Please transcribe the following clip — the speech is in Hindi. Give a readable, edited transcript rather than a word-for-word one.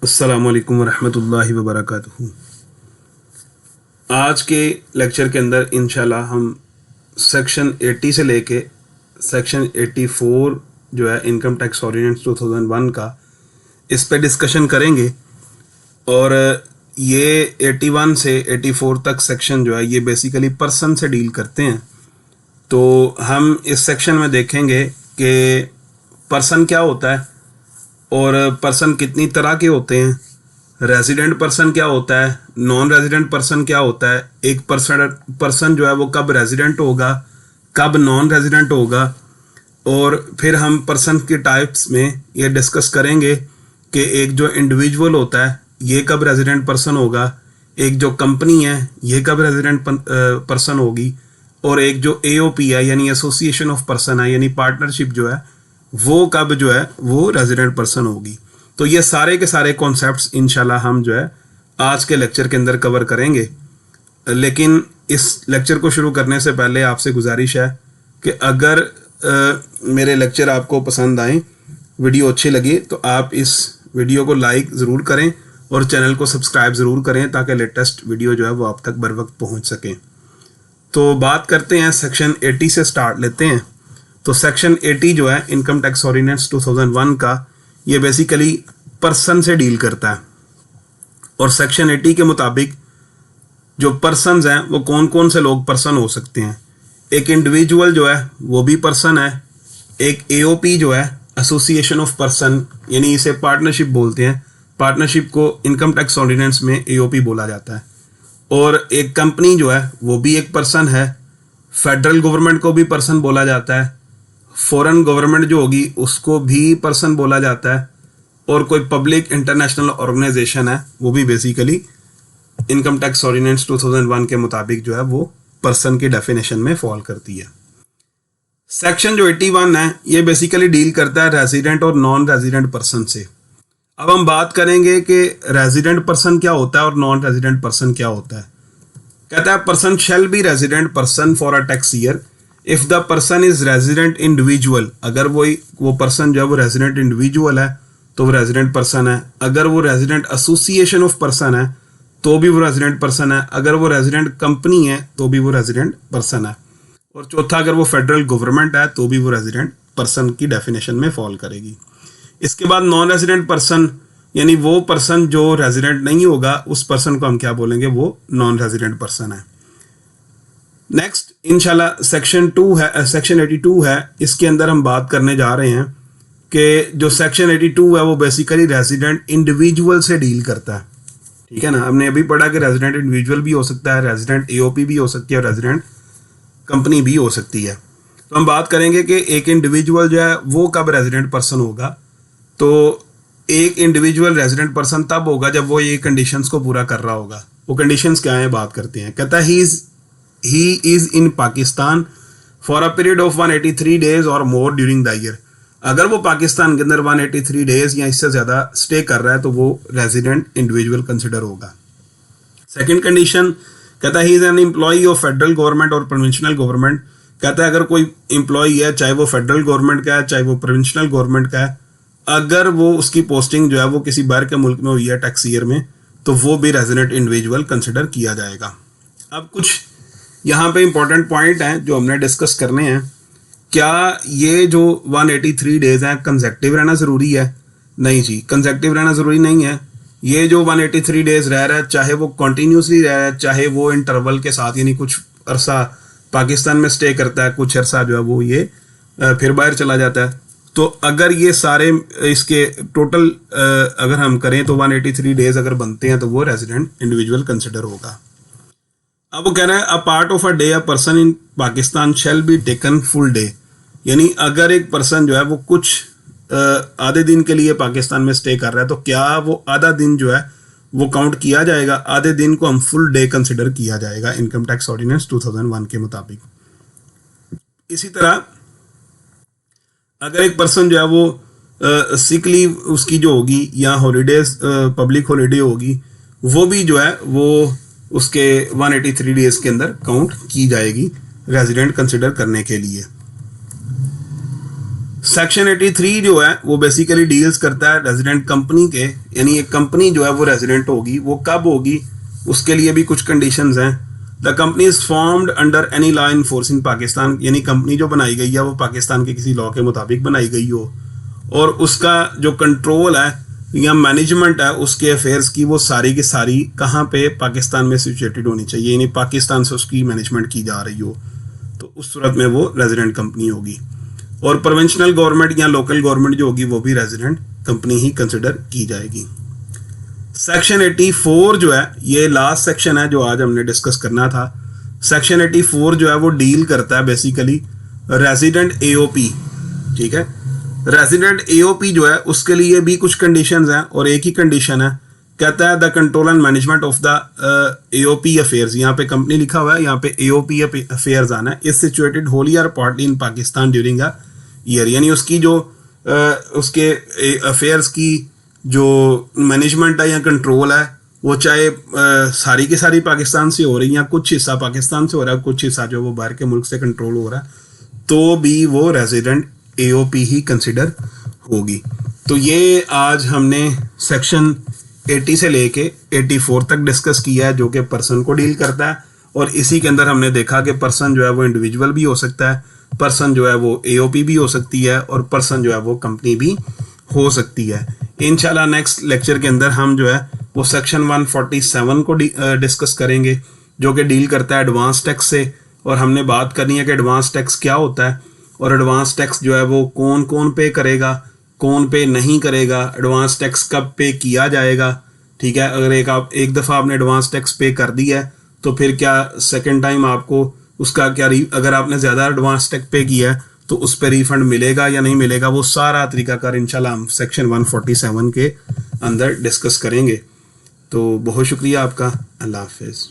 अस्सलामुअलैकुम वरहमतुल्लाहि वबरकातुहू। आज के लेक्चर के अंदर इंशाल्लाह हम सेक्शन 80 से लेके सेक्शन 84 जो है इनकम टैक्स ऑर्डिनेंस 2001 का, इस पे डिस्कशन करेंगे। और ये 81 से 84 तक सेक्शन जो है ये बेसिकली पर्सन से डील करते हैं। तो हम इस सेक्शन में देखेंगे कि पर्सन क्या होता है और पर्सन कितनी तरह के होते हैं, रेजिडेंट पर्सन क्या होता है, नॉन रेजिडेंट पर्सन क्या होता है, एक पर्सन जो है वो कब रेजिडेंट होगा, कब नॉन रेजिडेंट होगा। और फिर हम पर्सन के टाइप्स में ये डिस्कस करेंगे कि एक जो इंडिविजुअल होता है ये कब रेजिडेंट पर्सन होगा, एक जो कंपनी है ये कब रेजिडेंट पर्सन होगी, और एक जो AOP है यानी एसोसिएशन ऑफ पर्सन है यानी पार्टनरशिप जो है वो कब जो है वो रेजिडेंट पर्सन होगी। तो ये सारे के सारे कॉन्सेप्ट्स इंशाल्लाह हम जो है आज के लेक्चर के अंदर कवर करेंगे। लेकिन इस लेक्चर को शुरू करने से पहले आपसे गुजारिश है कि अगर मेरे लेक्चर आपको पसंद आए, वीडियो अच्छी लगे, तो आप इस वीडियो को लाइक ज़रूर करें और चैनल को सब्सक्राइब ज़रूर करें ताकि लेटेस्ट वीडियो जो है वो आप तक बर वक्त पहुँच सकें। तो बात करते हैं सेक्शन 80 से स्टार्ट लेते हैं। तो सेक्शन 80 जो है इनकम टैक्स ऑर्डिनेंस 2001 का, ये बेसिकली पर्सन से डील करता है। और सेक्शन 80 के मुताबिक जो पर्सन्स हैं वो कौन कौन से लोग पर्सन हो सकते हैं। एक इंडिविजुअल जो है वो भी पर्सन है, एक AOP जो है एसोसिएशन ऑफ पर्सन यानी इसे पार्टनरशिप बोलते हैं, पार्टनरशिप को इनकम टैक्स ऑर्डिनेंस में AOP बोला जाता है। और एक कंपनी जो है वो भी एक पर्सन है, फेडरल गवर्नमेंट को भी पर्सन बोला जाता है, फॉरेन गवर्नमेंट जो होगी उसको भी पर्सन बोला जाता है, और कोई पब्लिक इंटरनेशनल ऑर्गेनाइजेशन है वो भी बेसिकली इनकम टैक्स ऑर्डिनेंस 2001 के मुताबिक जो है वो पर्सन की डेफिनेशन में फॉल करती है। सेक्शन जो 81 है ये बेसिकली डील करता है रेजिडेंट और नॉन रेजिडेंट पर्सन से। अब हम बात करेंगे कि रेजिडेंट पर्सन क्या होता है और नॉन रेजिडेंट पर्सन क्या होता है। कहता है person shall be resident person for a tax year if the person is resident individual. अगर वो पर्सन जो है वो रेजिडेंट इंडिविजुअल है तो वो रेजिडेंट पर्सन है। अगर वो रेजिडेंट एसोसिएशन ऑफ पर्सन है तो भी वो रेजिडेंट पर्सन है। अगर वो रेजिडेंट कंपनी है तो भी वो रेजिडेंट पर्सन है। और चौथा, अगर वो फेडरल गवर्नमेंट है तो भी वो रेजिडेंट पर्सन की डेफिनेशन में फॉल करेगी। इसके बाद नॉन रेजिडेंट पर्सन यानी वो पर्सन जो रेजिडेंट नहीं होगा, उस पर्सन को हम क्या बोलेंगे, वो नॉन रेजिडेंट पर्सन है। नेक्स्ट इंशाल्लाह सेक्शन 2 है, सेक्शन 82 है। इसके अंदर हम बात करने जा रहे हैं कि जो सेक्शन 82 है वो बेसिकली रेजिडेंट इंडिविजुअल से डील करता है। ठीक है ना, हमने अभी पढ़ा कि रेजिडेंट इंडिविजुअल भी हो सकता है, रेजिडेंट AOP भी हो सकती है, रेजिडेंट कंपनी भी हो सकती है। तो हम बात करेंगे कि एक इंडिविजुअल जो है वो कब रेजिडेंट पर्सन होगा। तो एक इंडिविजुअल रेजिडेंट पर्सन तब होगा जब वो ये कंडीशंस को पूरा कर रहा होगा। वो कंडीशंस क्या है बात करते हैं। कहता है he is in Pakistan for a period of 183 days or more during the year। अगर वो पाकिस्तान के अंदर 183 डेज या इससे ज़्यादा स्टे कर रहा है तो वो रेजिडेंट इंडिविजुअल कंसिडर होगा। सेकंड कंडीशन कहता है he is an employee of federal government और प्रोविंशियल गवर्नमेंट। कहता है अगर कोई एम्प्लॉई है, चाहे वो फेडरल गवर्नमेंट का है चाहे वो प्रोविंशियल गवर्नमेंट का है, अगर वो उसकी पोस्टिंग जो है वो किसी बाहर के मुल्क में हुई है टैक्स ईयर में, तो वो भी रेजिडेंट इंडिविजुअल कंसिडर किया जाएगा। अब कुछ यहाँ पे इंपॉर्टेंट पॉइंट हैं जो हमने डिस्कस करने हैं। क्या ये जो 183 डेज हैं कंसेक्टिव रहना ज़रूरी है? नहीं जी, कंसेक्टिव रहना ज़रूरी नहीं है। ये जो 183 डेज रह रहा है, चाहे वो कॉन्टीन्यूसली रह रहा है, चाहे वो इंटरवल के साथ यानी कुछ अरसा पाकिस्तान में स्टे करता है, कुछ अरसा जो है वो ये फिर बाहर चला जाता है। तो अगर ये सारे इसके टोटल अगर हम करें तो 183 डेज अगर बनते हैं तो वो रेजिडेंट इंडिविजुअल कंसिडर होगा। अब वो कह रहा है a part of a day a person in Pakistan shall be taken full day. यानी अगर एक पर्सन जो है वो कुछ आधे दिन के लिए पाकिस्तान में स्टे कर रहा है तो क्या वो आधा दिन जो है वो काउंट किया जाएगा, आधे दिन को हम फुल डे कंसिडर किया जाएगा इनकम टैक्स ऑर्डिनेंस 2001 के मुताबिक। इसी तरह अगर एक पर्सन जो है वो सिक लीव उसकी जो होगी या हॉलीडेज पब्लिक हॉलीडे होगी, वो भी जो है वो उसके 183 डेज के अंदर काउंट की जाएगी रेजिडेंट कंसिडर करने के लिए। सेक्शन 83 जो है वो बेसिकली डील्स करता है रेजिडेंट कंपनी के, यानी एक कंपनी जो है वो रेजिडेंट होगी, वो कब होगी उसके लिए भी कुछ कंडीशंस हैं। The company is formed under any law in force in Pakistan, यानी कंपनी जो बनाई गई है वो पाकिस्तान के किसी लॉ के मुताबिक बनाई गई हो, और उसका जो कंट्रोल है या मैनेजमेंट है उसके अफेयर्स की, वो सारी की सारी कहाँ पे, पाकिस्तान में सिचुएटेड होनी चाहिए, यानी पाकिस्तान से उसकी मैनेजमेंट की जा रही हो, तो उस सूरत में वो रेजिडेंट कंपनी होगी। और प्रोविंशनल गवर्नमेंट या लोकल गवर्नमेंट जो होगी वो भी रेजिडेंट कंपनी ही कंसिडर की जाएगी। सेक्शन 84 जो है ये लास्ट सेक्शन है जो आज हमने डिस्कस करना था। सेक्शन 84 जो है वो डील करता है बेसिकली रेजिडेंट एओपी, ठीक है। रेजिडेंट एओपी जो है उसके लिए भी कुछ कंडीशंस हैं, और एक ही कंडीशन है, कहता है the control and management of the AOP affairs, यहाँ पे कंपनी लिखा हुआ है, यहाँ पे एओपी अफेयर्स आना है, इज सिचुएटेड होली और partly in Pakistan during a year, यानी उसकी जो उसके अफेयर्स की जो मैनेजमेंट है या कंट्रोल है वो चाहे सारी की सारी पाकिस्तान से हो रही है या कुछ हिस्सा पाकिस्तान से हो रहा है, कुछ हिस्सा जो वो बाहर के मुल्क से कंट्रोल हो रहा है, तो भी वो रेजिडेंट एओपी ही कंसिडर होगी। तो ये आज हमने सेक्शन 80 से लेके 84 तक डिस्कस किया है जो कि पर्सन को डील करता है, और इसी के अंदर हमने देखा कि पर्सन जो है वो इंडिविजुअल भी हो सकता है, पर्सन जो है वो एओपी भी हो सकती है, और पर्सन जो है वो कंपनी भी हो सकती है। इंशाल्लाह नेक्स्ट लेक्चर के अंदर हम जो है वो सेक्शन 147 को डिस्कस करेंगे जो कि डील करता है एडवांस टैक्स से, और हमने बात करनी है कि एडवांस टैक्स क्या होता है, और एडवांस टैक्स जो है वो कौन कौन पे करेगा, कौन पे नहीं करेगा, एडवांस टैक्स कब पे किया जाएगा, ठीक है। अगर एक दफ़ा आपने एडवांस टैक्स पे कर दिया है तो फिर क्या सेकंड टाइम आपको उसका क्या, अगर आपने ज़्यादा एडवांस टैक्स पे किया है तो उस पर रिफंड मिलेगा या नहीं मिलेगा, वो सारा तरीकाकार इंशाल्लाह हम सेक्शन 147 के अंदर डिस्कस करेंगे। तो बहुत शुक्रिया आपका, अल्लाह हाफिज़।